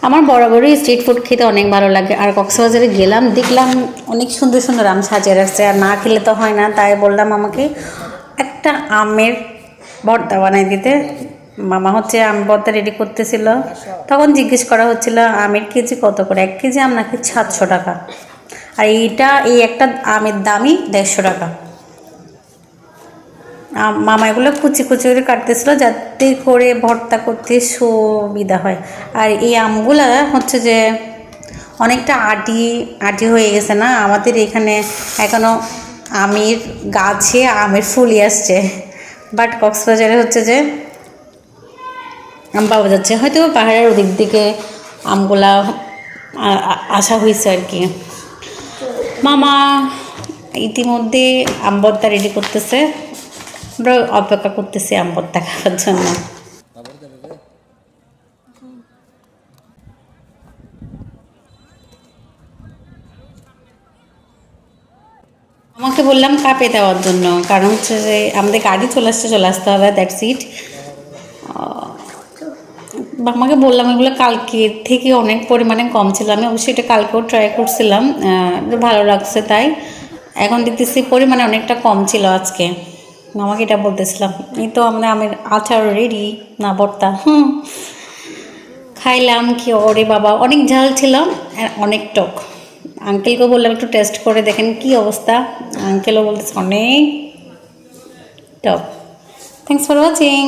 আমার বরাবরই street food খেতে অনেক ভালো লাগে। আর কক্সবাজারে গেলাম, দেখলাম অনেক সুন্দর সুন্দর আম সাজিয়ে রাখছে, আর না খেলে তো হয় না। তাই বললাম আমাকে একটা আমের ভর্তা বানাই দিতে। মামা হচ্ছে আম ভর্তা রেডি করতেছিল। তখন জিজ্ঞেস করা হচ্ছিল আমের কেজি কত করে, 1 কেজি আম নাকি 700 টাকা। আর এই একটা আমের দামই 150 টাকা। মামা এগুলো কুচি কুচি করে কাটতেছিল যাতে করে ভর্তা করতে সুবিধা হয়। আর এই আমগুলা হচ্ছে যে অনেকটা আটি আটি হয়ে গেছে না, আমাদের এখানে এখনও আমের গাছে আমের ফুলই আসছে। বাট কক্সবাজারে হচ্ছে যে আম পাওয়া যাচ্ছে, হয়তো পাহাড়ের ওদিক দিকে আমগুলা আসা হয়েছে আর কি। মামা ইতিমধ্যে আম ভর্তা রেডি করতেছে, আমরা অপেক্ষা করতেছি আম ভর্তা খাওয়ার জন্য। আমাকে বললাম কাপে দেওয়ার জন্য, কারণ হচ্ছে যে আমাদের গাড়ি চলে আসতে হবে, দ্যাটস ইট। আমাকে বললাম এগুলো কালকের থেকে অনেক পরিমাণে কম ছিল, আমি অবশ্যই এটা কালকেও ট্রাই করছিলাম, ভালো লাগছে। তাই এখন দেখতেছি পরিমাণে অনেকটা কম ছিল আজকে। আমাকে এটা বলতেছিলাম। এই তো আমরা আমের আচার রেডি, না ভর্তা খাইলাম। কি ওরে বাবা, অনেক ঝাল ছিল আর অনেক টক। আঙ্কেলকে বললাম একটু টেস্ট করে দেখেন কি অবস্থা। আঙ্কেলও বলতেছে অনেক টক। Thanks for watching.